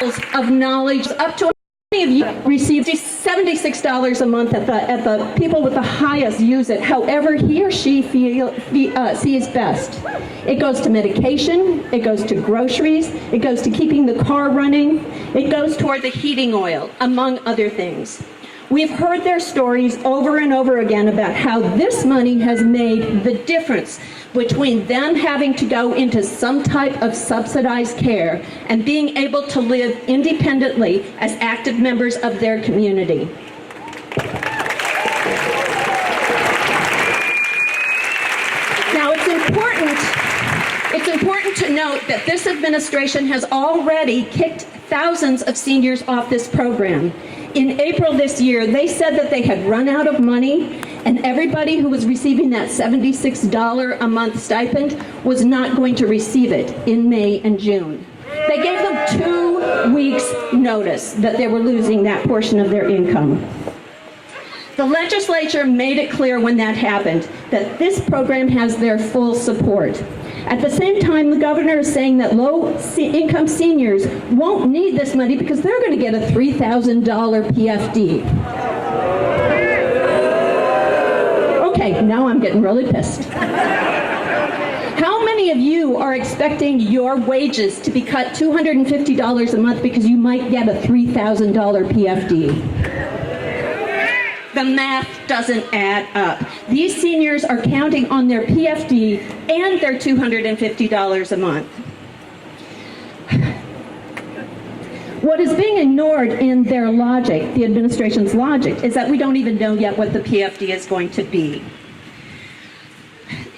of knowledge. Up to many of you receive $76 a month at the people with the highest use it however he or she sees best. It goes to medication, it goes to groceries, it goes to keeping the car running, it goes toward the heating oil, among other things. We've heard their stories over and over again about how this money has made the difference between them having to go into some type of subsidized care and being able to live independently as active members of their community. Now, it's important to note that this administration has already kicked thousands of seniors off this program. In April this year, they said that they had run out of money and everybody who was receiving that $76 a month stipend was not going to receive it in May and June. They gave them 2 weeks notice that they were losing that portion of their income. The legislature made it clear when that happened that this program has their full support. At the same time, the governor is saying that low-income seniors won't need this money because they're going to get a $3,000 PFD. Okay, now I'm getting really pissed. How many of you are expecting your wages to be cut $250 a month because you might get a $3,000 PFD? The math doesn't add up. These seniors are counting on their PFD and their $250 a month. What is being ignored in their logic, the administration's logic, is that we don't even know yet what the PFD is going to be.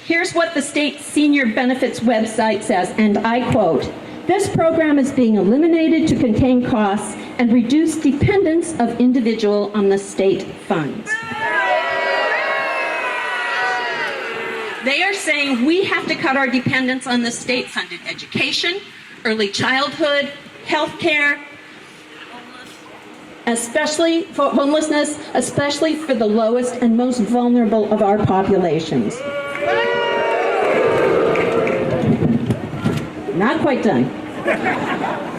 Here's what the state senior benefits website says, and I quote, "This program is being eliminated to contain costs and reduce dependence of individual on the state funds." They are saying we have to cut our dependence on the state-funded education, early childhood, health care, especially for homelessness, especially for the lowest and most vulnerable of our populations. Not quite done.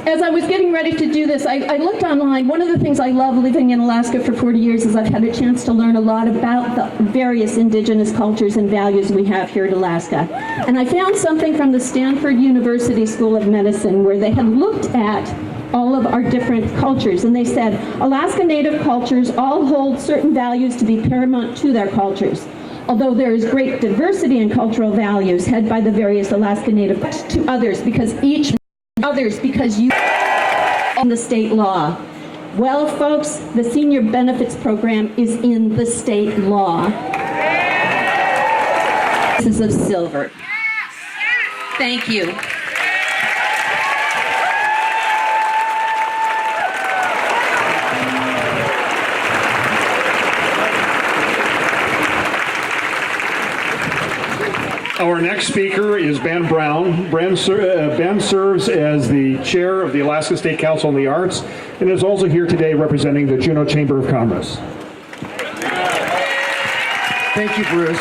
As I was getting ready to do this, I looked online. One of the things I love living in Alaska for 40 years is I've had a chance to learn a lot about the various indigenous cultures and values we have here in Alaska. And I found something from the Stanford University School of Medicine where they had looked at all of our different cultures, and they said Alaska Native cultures all hold certain values to be paramount to their cultures. Although there is great diversity in cultural values held by the various Alaska Native to others because you on the state law. Well, folks, the senior benefits program is in the state law. Pieces of silver. Thank you. Our next speaker is Ben Brown. Ben serves as the chair of the Alaska State Council on the Arts and is also here today representing the Juneau Chamber of Commerce. Thank you, Bruce.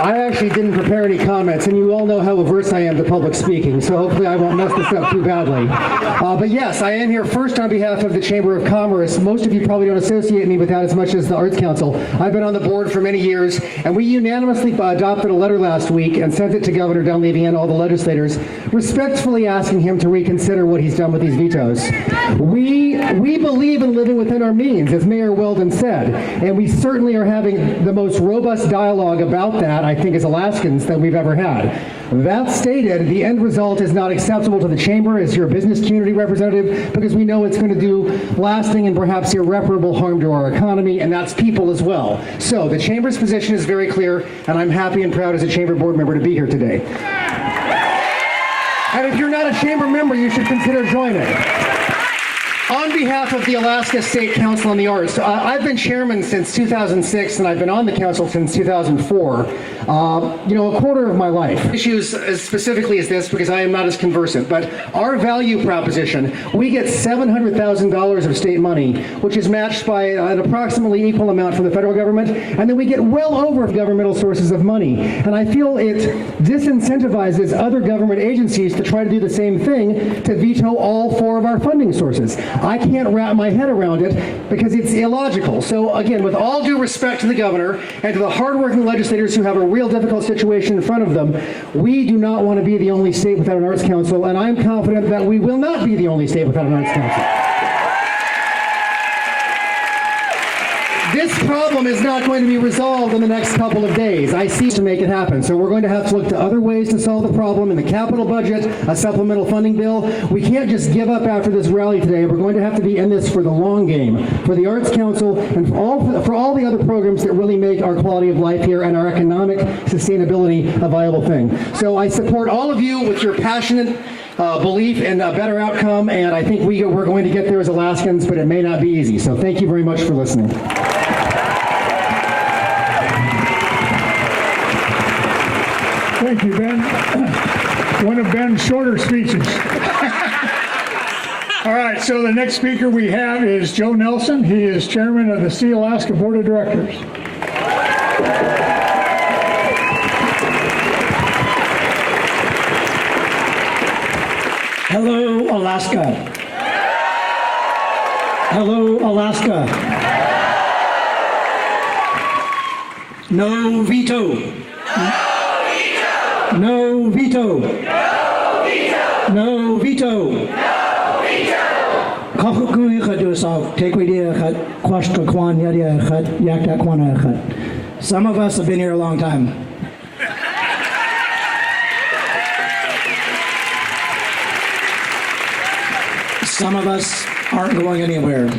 I actually didn't prepare any comments, and you all know how averse I am to public speaking, so hopefully I won't mess this up too badly. But yes, I am here first on behalf of the Chamber of Commerce. Most of you probably don't associate me with that as much as the Arts Council. I've been on the board for many years, and we unanimously adopted a letter last week and sent it to Governor Dunleavy and all the legislators, respectfully asking him to reconsider what he's done with these vetoes. We believe in living within our means, as Mayor Weldon said, and we certainly are having the most robust dialogue about that, I think, as Alaskans that we've ever had. That stated, the end result is not acceptable to the Chamber as your business community representative because we know it's going to do lasting and perhaps irreparable harm to our economy, and that's people as well. So the Chamber's position is very clear, and I'm happy and proud as a Chamber board member to be here today. And if you're not a Chamber member, you should consider joining. On behalf of the Alaska State Council on the Arts, I've been chairman since 2006, and I've been on the council since 2004. A quarter of my life. Issues as specifically as this, because I am not as conversant, but our value proposition, we get $700,000 of state money, which is matched by an approximately equal amount from the federal government, and then we get well over governmental sources of money. And I feel it disincentivizes other government agencies to try to do the same thing, to veto all four of our funding sources. I can't wrap my head around it because it's illogical. So again, with all due respect to the governor and to the hardworking legislators who have a real difficult situation in front of them, we do not want to be the only state without an arts council, and I'm confident that we will not be the only state without an arts council. This problem is not going to be resolved in the next couple of days. I see to make it happen. So we're going to have to look to other ways to solve the problem in the capital budget, a supplemental funding bill. We can't just give up after this rally today. We're going to have to be in this for the long game, for the Arts Council and for all the other programs that really make our quality of life here and our economic sustainability a viable thing. So I support all of you with your passionate belief in a better outcome, and I think we're going to get there as Alaskans, but it may not be easy. So thank you very much for listening. Thank you, Ben. One of Ben's shorter speeches. All right, so the next speaker we have is Joe Nelson. He is chairman of the Sea Alaska Board of Directors. Hello, Alaska. Hello, Alaska. No veto. No veto. No veto. No veto. No veto. Kakukui khadusal tekwidia khat kwashka kwan yadia khat yakta kwana khat. Some of us have been here a long time. Some of us aren't going anywhere.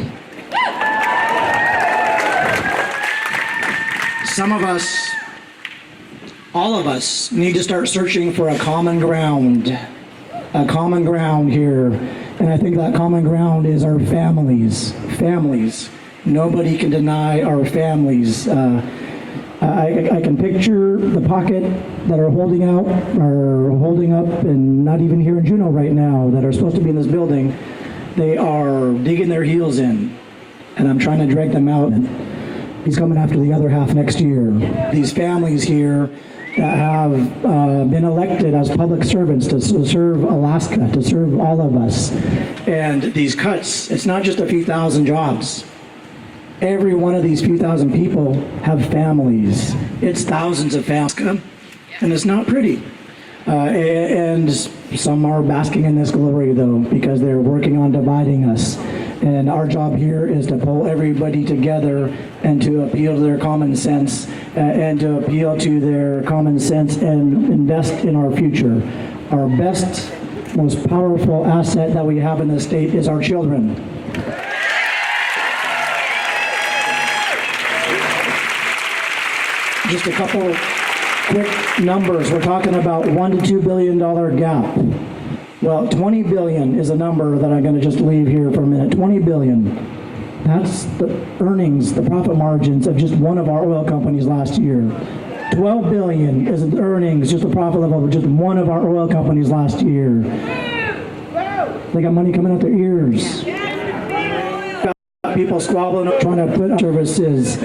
Some of us, all of us, need to start searching for a common ground here. And I think that common ground is our families. Families. Nobody can deny our families. I can picture the pocket that are holding up, and not even here in Juneau right now, that are supposed to be in this building. They are digging their heels in, and I'm trying to drag them out. He's coming after the other half next year. These families here that have been elected as public servants to serve Alaska, to serve all of us. And these cuts, it's not just a few thousand jobs. Every one of these few thousand people have families. It's thousands of families, and it's not pretty. And some are basking in this glory, though, because they're working on dividing us. And our job here is to pull everybody together and to appeal to their common sense and to appeal to their common sense and invest in our future. Our best, most powerful asset that we have in the state is our children. Just a couple quick numbers. We're talking about $1 to $2 billion gap. Well, 20 billion is a number that I'm going to just leave here for a minute. 20 billion. That's the earnings, the profit margins of just one of our oil companies last year. 12 billion is the earnings, just the profit level of just one of our oil companies last year. They got money coming out their ears. Got people squabbling up trying to put services.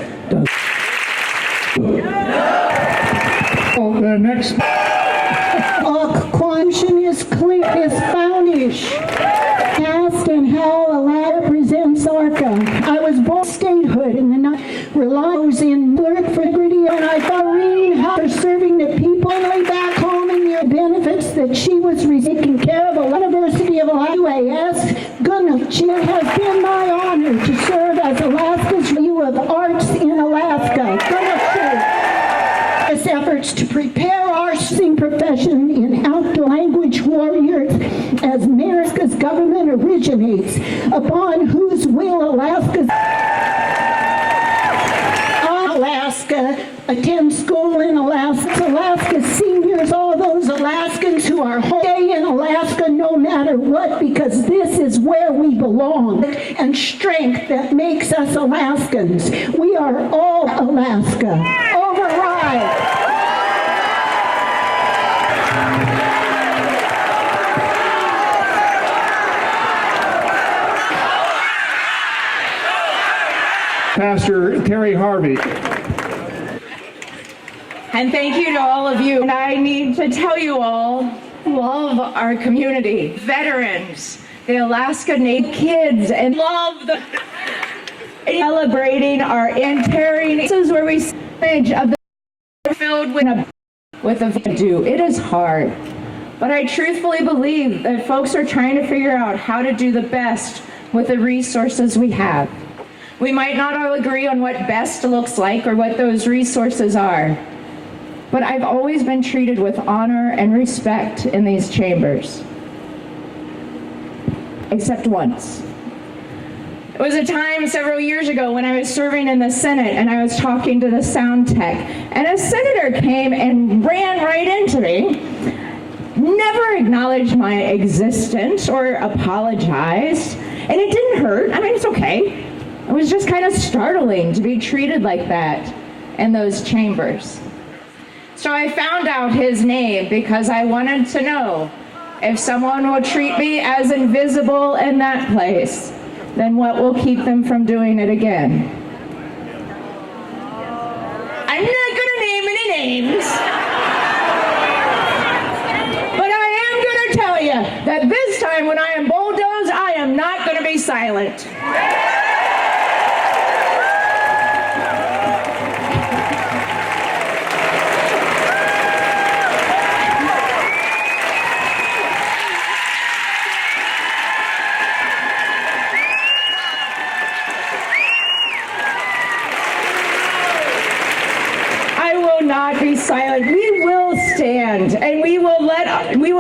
The next. Question is clear, is Spanish. Cast and how Allah represents Arca. I was born statehood in the night, relies in work for integrity, and I thought reading how they're serving the people and back home and their benefits that she was taking care of the University of UAS. Goodness, it has been my honor to serve as Alaska's Review of Arts in Alaska. Goodness, efforts to prepare our sing profession in outdoor language warriors as America's government originates, upon whose will Alaska attend school in Alaska. Alaska seniors, all those Alaskans who our home. Stay in Alaska no matter what, because this is where we belong. And strength that makes us Alaskans. We are all Alaska. Override. Pastor Terry Harvey. And thank you to all of you. And I need to tell you all, love our community, veterans, the Alaska Native kids, and love the celebrating our entering. This is where we image of the filled with a Veto. It is hard, but I truthfully believe that folks are trying to figure out how to do the best with the resources we have. We might not all agree on what best looks like or what those resources are, but I've always been treated with honor and respect in these chambers. Except once. It was a time several years ago when I was serving in the Senate and I was talking to the sound tech, and a senator came and ran right into me, never acknowledged my existence or apologized, and it didn't hurt. I mean, it's okay. It was just kind of startling to be treated like that in those chambers. So I found out his name because I wanted to know if someone will treat me as invisible in that place, then what will keep them from doing it again? I'm not going to name any names, but I am going to tell you that this time when I am bulldozed, I am not going to be silent. Not be silent. We will stand, and we will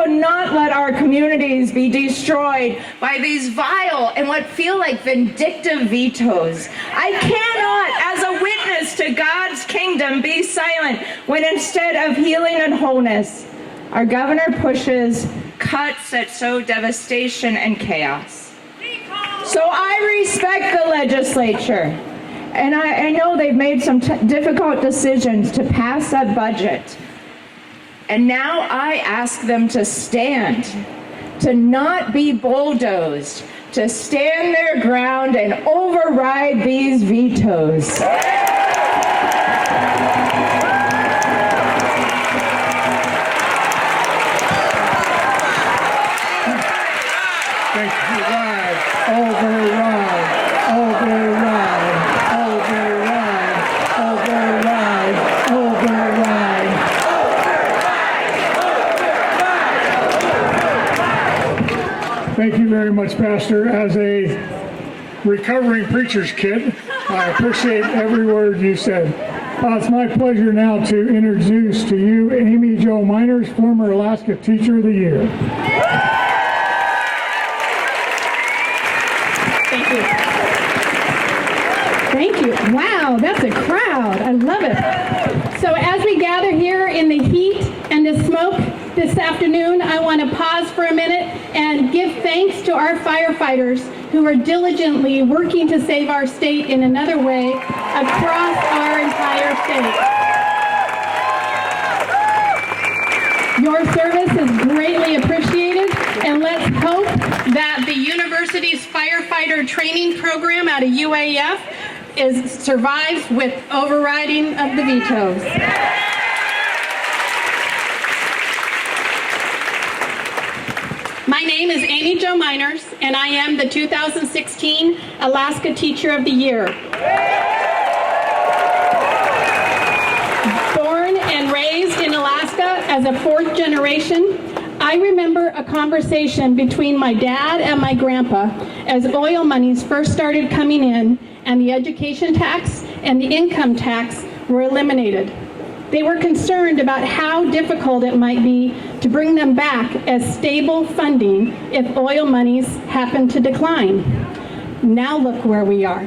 not let our communities be destroyed by these vile and what feel like vindictive vetoes. I cannot, as a witness to God's kingdom, be silent when instead of healing and wholeness, our governor pushes cuts that sow devastation and chaos. So I respect the legislature. And I know they've made some difficult decisions to pass that budget. And now I ask them to stand, to not be bulldozed, to stand their ground and override these vetoes. Thank you very much, Pastor. As a recovering preacher's kid, I appreciate every word you said. It's my pleasure now to introduce to you Amy Jo Miners, former Alaska Teacher of the Year. Thank you. Thank you. Wow, that's a crowd. I love it. So as we gather here in the heat and the smoke this afternoon, I want to pause for a minute and give thanks to our firefighters who are diligently working to save our state in another way across our entire state. Your service is greatly appreciated, and let's hope that the university's firefighter training program out of UAF survives with overriding of the vetoes. My name is Amy Jo Miners, and I am the 2016 Alaska Teacher of the Year. Born and raised in Alaska as a fourth generation, I remember a conversation between my dad and my grandpa as oil monies first started coming in and the education tax and the income tax were eliminated. They were concerned about how difficult it might be to bring them back as stable funding if oil monies happen to decline. Now look where we are.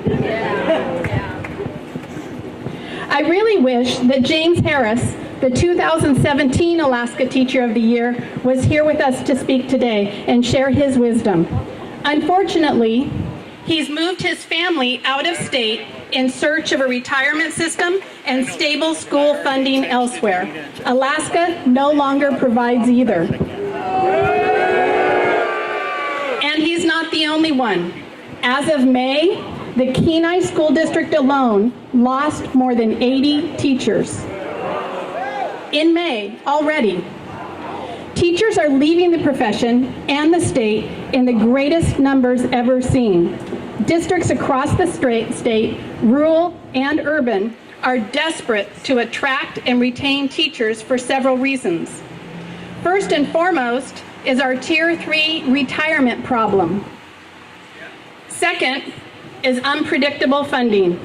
I really wish that James Harris the 2017 Alaska Teacher of the Year, was here with us to speak today and share his wisdom. Unfortunately, he's moved his family out of state in search of a retirement system and stable school funding elsewhere. Alaska no longer provides either. And he's not the only one. As of May, the Kenai School District alone lost more than 80 teachers. In May, already. Teachers are leaving the profession and the state in the greatest numbers ever seen. Districts across the state, rural and urban, are desperate to attract and retain teachers for several reasons. First and foremost is our Tier 3 retirement problem. Second is unpredictable funding.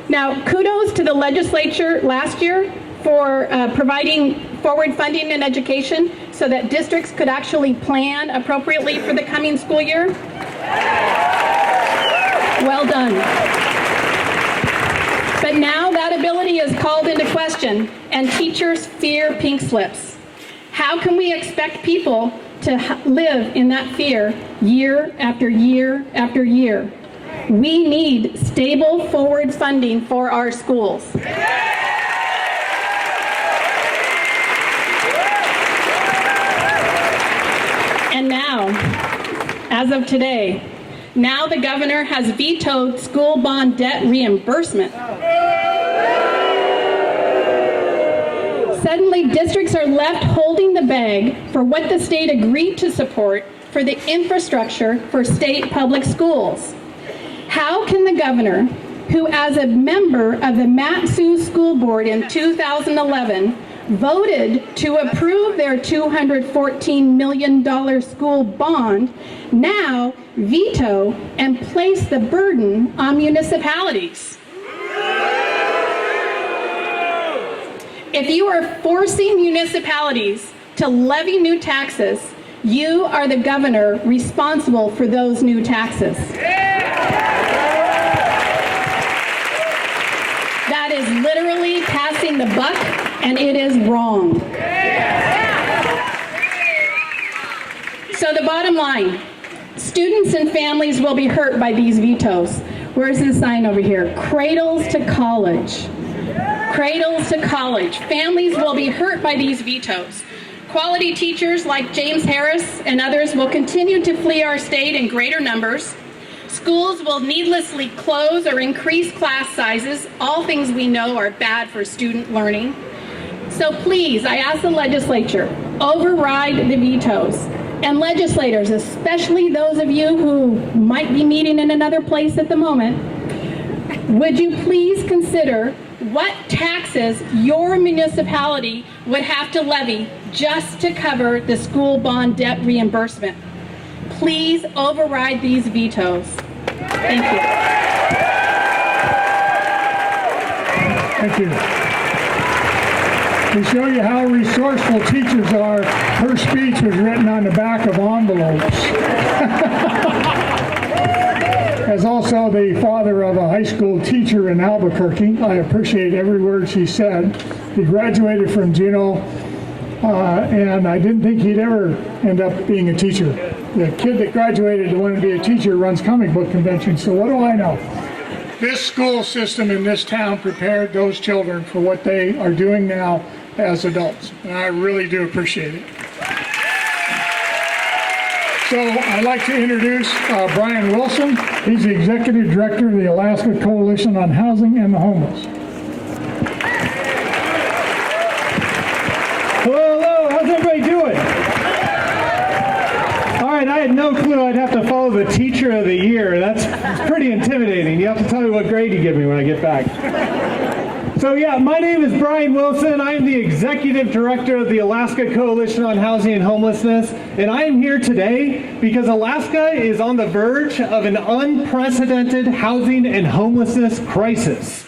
Now, kudos to the legislature last year for providing forward funding in education so that districts could actually plan appropriately for the coming school year. Well done. But now that ability is called into question, and teachers fear pink slips. How can we expect people to live in that fear year after year after year? We need stable forward funding for our schools. And now, as of today, now the governor has vetoed school bond debt reimbursement. Suddenly, districts are left holding the bag for what the state agreed to support for the infrastructure for state public schools. How can the governor, who as a member of the Mat-Su School Board in 2011 voted to approve their $214 million school bond, now veto and place the burden on municipalities? If you are forcing municipalities to levy new taxes, you are the governor responsible for those new taxes. That is literally passing the buck, and it is wrong. So the bottom line, students and families will be hurt by these vetoes. Where's the sign over here? Cradles to college. Cradles to college. Families will be hurt by these vetoes. Quality teachers like James Harris and others will continue to flee our state in greater numbers. Schools will needlessly close or increase class sizes, all things we know are bad for student learning. So please, I ask the legislature, override the vetoes. And legislators, especially those of you who might be meeting in another place at the moment, would you please consider what taxes your municipality would have to levy just to cover the school bond debt reimbursement? Please override these vetoes. Thank you. Thank you. To show you how resourceful teachers are, her speech was written on the back of envelopes. As also the father of a high school teacher in Albuquerque, I appreciate every word she said. He graduated from Juneau, and I didn't think he'd ever end up being a teacher. The kid that graduated to want to be a teacher runs comic book conventions, so what do I know? This school system in this town prepared those children for what they are doing now as adults, and I really do appreciate it. So I'd like to introduce Brian Wilson. He's the Executive Director of the Alaska Coalition on Housing and the Homeless. Hello, how's everybody doing? All right, I had no clue I'd have to follow the Teacher of the Year. That's pretty intimidating. You have to tell me what grade you give me when I get back. So yeah, my name is Brian Wilson. I am the Executive Director of the Alaska Coalition on Housing and Homelessness, and I am here today because Alaska is on the verge of an unprecedented housing and homelessness crisis.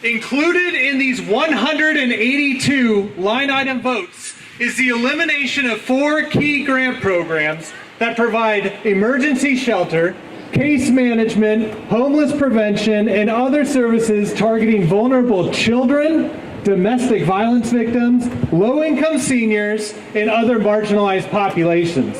Included in these 182 line item votes is the elimination of 4 key grant programs that provide emergency shelter, case management, homeless prevention, and other services targeting vulnerable children, domestic violence victims, low-income seniors, and other marginalized populations.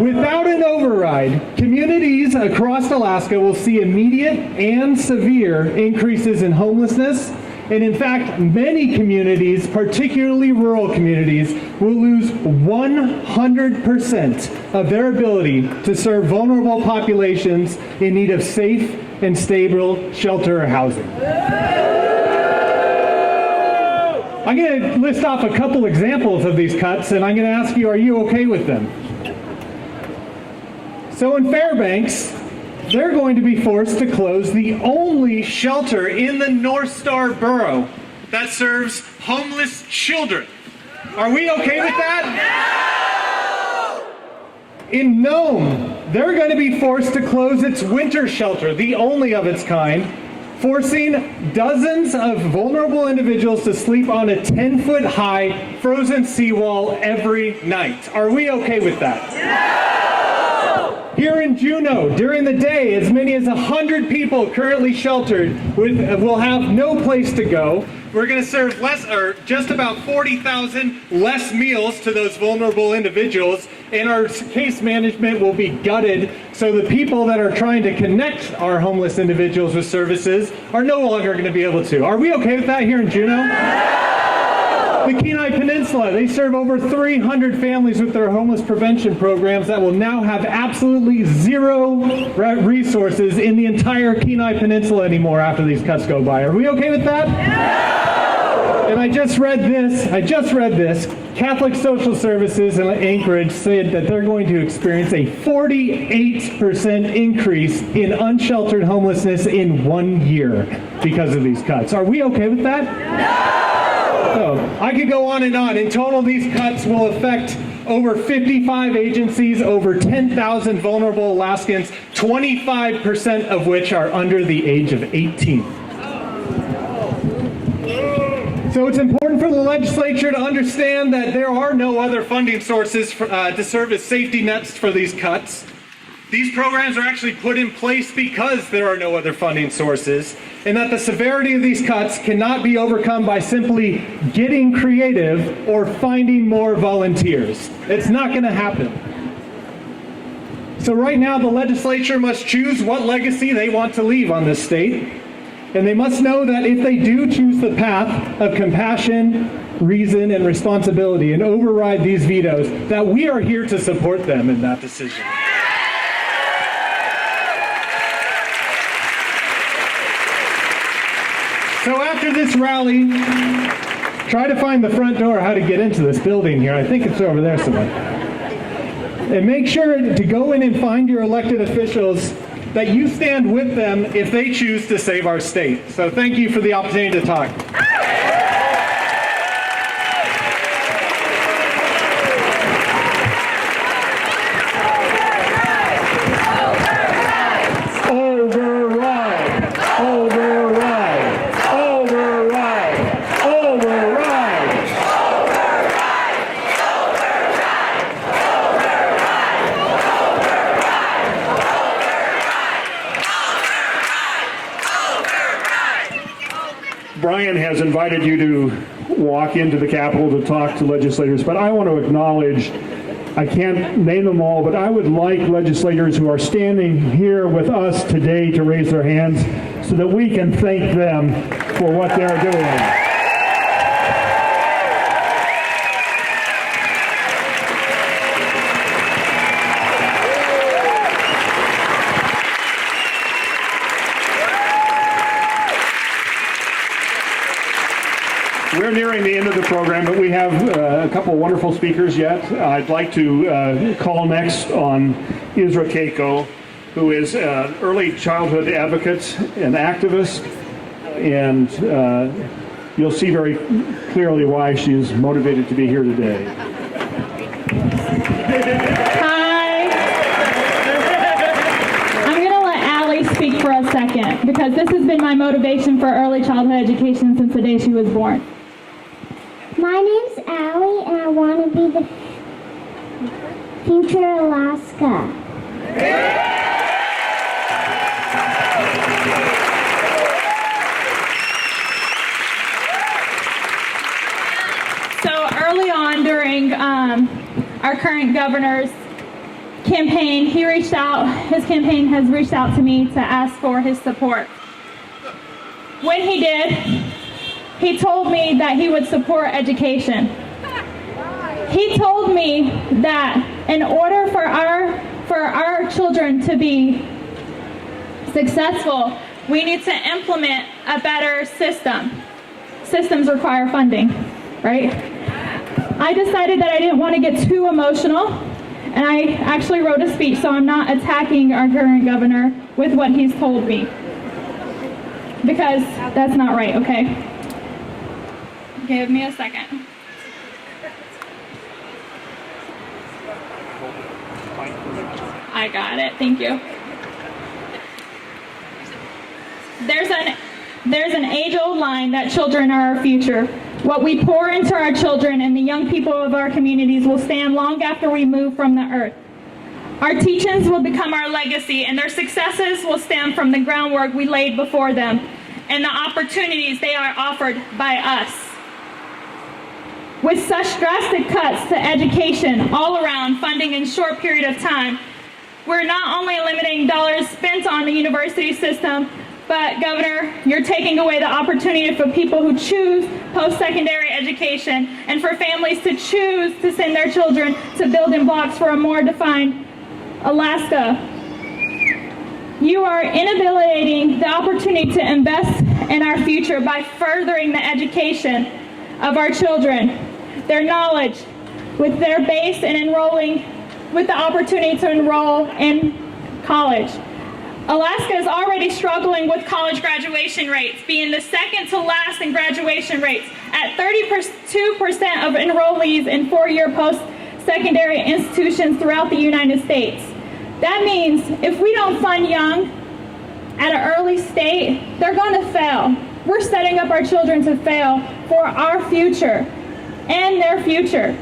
Without an override, communities across Alaska will see immediate and severe increases in homelessness. And in fact, many communities, particularly rural communities, will lose 100% of their ability to serve vulnerable populations in need of safe and stable shelter or housing. I'm going to list off a couple examples of these cuts, and I'm going to ask you, are you okay with them? So in Fairbanks, they're going to be forced to close the only shelter in the North Star Borough that serves homeless children. Are we okay with that? No! In Nome, they're going to be forced to close its winter shelter, the only of its kind, forcing dozens of vulnerable individuals to sleep on a 10-foot high frozen seawall every night. Are we okay with that? No! Here in Juneau, during the day, as many as 100 people currently sheltered will have no place to go. We're going to serve just about 40,000 less meals to those vulnerable individuals, and our case management will be gutted, so the people that are trying to connect our homeless individuals with services are no longer going to be able to. Are we okay with that here in Juneau? The Kenai Peninsula, they serve over 300 families with their homeless prevention programs that will now have absolutely zero resources in the entire Kenai Peninsula anymore after these cuts go by. Are we okay with that? No! And I just read this. Catholic Social Services in Anchorage said that they're going to experience a 48% increase in unsheltered homelessness in 1 year because of these cuts. Are we okay with that? No! So, I could go on and on. In total, these cuts will affect over 55 agencies, over 10,000 vulnerable Alaskans, 25% of which are under the age of 18. So it's important for the legislature to understand that there are no other funding sources to serve as safety nets for these cuts. These programs are actually put in place because there are no other funding sources, and that the severity of these cuts cannot be overcome by simply getting creative or finding more volunteers. It's not going to happen. So right now, the legislature must choose what legacy they want to leave on this state, and they must know that if they do choose the path of compassion, reason, and responsibility and override these vetoes, that we are here to support them in that decision. So after this rally, try to find the front door, how to get into this building here. I think it's over there somewhere. And make sure to go in and find your elected officials, that you stand with them if they choose to save our state. So thank you for the opportunity to talk. Brian has invited you to walk into the Capitol to talk to legislators, but I want to acknowledge, I can't name them all, but I would like legislators who are standing here with us today to raise their hands so that we can thank them for what they're doing. We're nearing the end of the program, but we have a couple wonderful speakers yet. I'd like to call next on Isra Keiko, who is an early childhood advocate and activist, and you'll see very clearly why she is motivated to be here today. Hi. I'm going to let Allie speak for a second, because this has been my motivation for early childhood education since the day she was born. My name's Allie, and I want to be the future Alaska. our current governor's campaign. His campaign has reached out to me to ask for his support. When he did, he told me that he would support education. He told me that in order for our children to be successful, we need to implement a better system. Systems require funding, right? I decided that I didn't want to get too emotional, and I actually wrote a speech, so I'm not attacking our current governor with what he's told me, because that's not right, okay? Give me a second. I got it, thank you. There's an age-old line that children are our future. What we pour into our children and the young people of our communities will stand long after we move from the earth. Our teachings will become our legacy, and their successes will stem from the groundwork we laid before them and the opportunities they are offered by us. With such drastic cuts to education all around, funding in a short period of time, we're not only eliminating dollars spent on the university system, but Governor, you're taking away the opportunity for people who choose post-secondary education and for families to choose to send their children to building blocks for a more defined Alaska. You are inhabilitating the opportunity to invest in our future by furthering the education of our children, their knowledge, with their base and enrolling with the opportunity to enroll in college. Alaska is already struggling with college graduation rates, being the second to last in graduation rates at 32% of enrollees in four-year post-secondary institutions throughout the United States. That means if we don't fund young at an early state, they're going to fail. We're setting up our children to fail for our future and their future.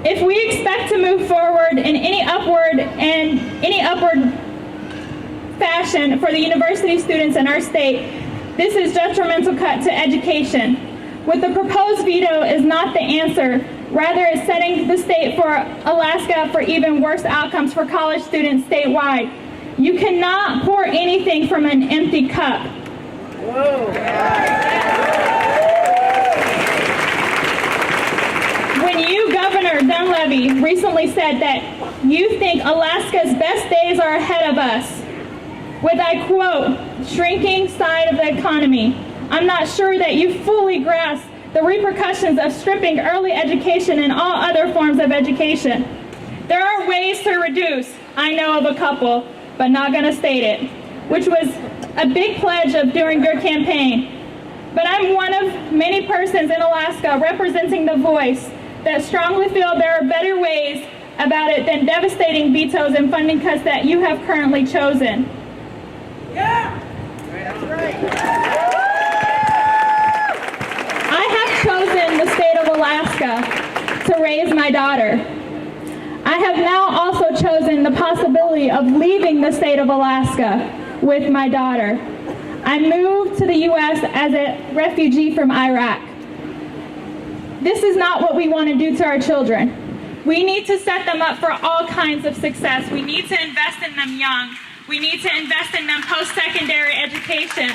If we expect to move forward in any upward fashion for the university students in our state, this is detrimental cut to education. With the proposed veto is not the answer. Rather, it's setting the state for Alaska for even worse outcomes for college students statewide. You cannot pour anything from an empty cup. When you, Governor Dunleavy, recently said that you think Alaska's best days are ahead of us, with, I quote, shrinking side of the economy, I'm not sure that you fully grasp the repercussions of stripping early education and all other forms of education. There are ways to reduce. I know of a couple, but not going to state it, which was a big pledge of during your campaign. But I'm one of many persons in Alaska representing the voice that strongly feel there are better ways about it than devastating vetoes and funding cuts that you have currently chosen. Yeah! That's right. I have chosen the state of Alaska to raise my daughter. I have now also chosen the possibility of leaving the state of Alaska with my daughter. I moved to the U.S. as a refugee from Iraq. This is not what we want to do to our children. We need to set them up for all kinds of success. We need to invest in them young. We need to invest in them post-secondary education.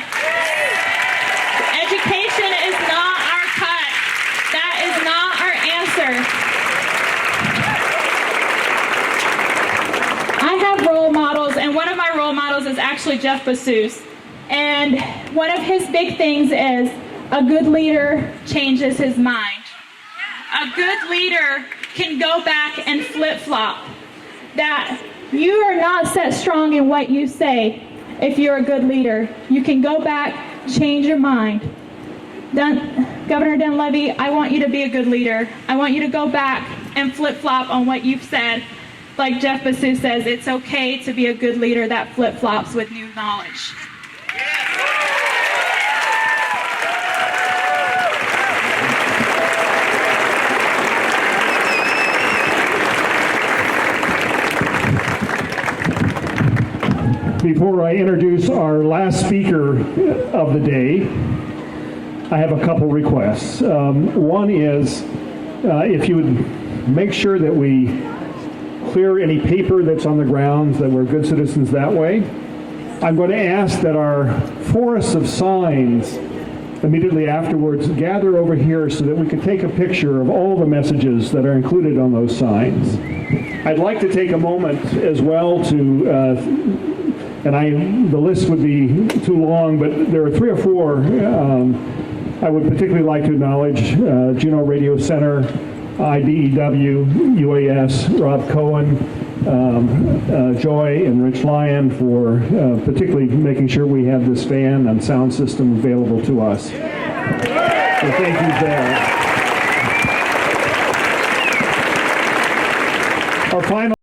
Education is not our cut. That is not our answer. I have role models, and one of my role models is actually Jeff Bezos. And one of his big things is a good leader changes his mind. A good leader can go back and flip-flop. That you are not set strong in what you say if you're a good leader. You can go back, change your mind. Governor Dunleavy, I want you to be a good leader. I want you to go back and flip-flop on what you've said. Like Jeff Bezos says, it's okay to be a good leader that flip-flops with new knowledge. Before I introduce our last speaker of the day, I have a couple requests. One is if you would make sure that we clear any paper that's on the grounds, that we're good citizens that way. I'm going to ask that our forest of signs immediately afterwards gather over here so that we can take a picture of all the messages that are included on those signs. I'd like to take a moment as well to, the list would be too long, but there are 3 or 4 I would particularly like to acknowledge Juneau Radio Center, IDEW, UAS, Rob Cohen, Joy and Rich Lyon for particularly making sure we have this fan and sound system available to us. So thank you there. Our final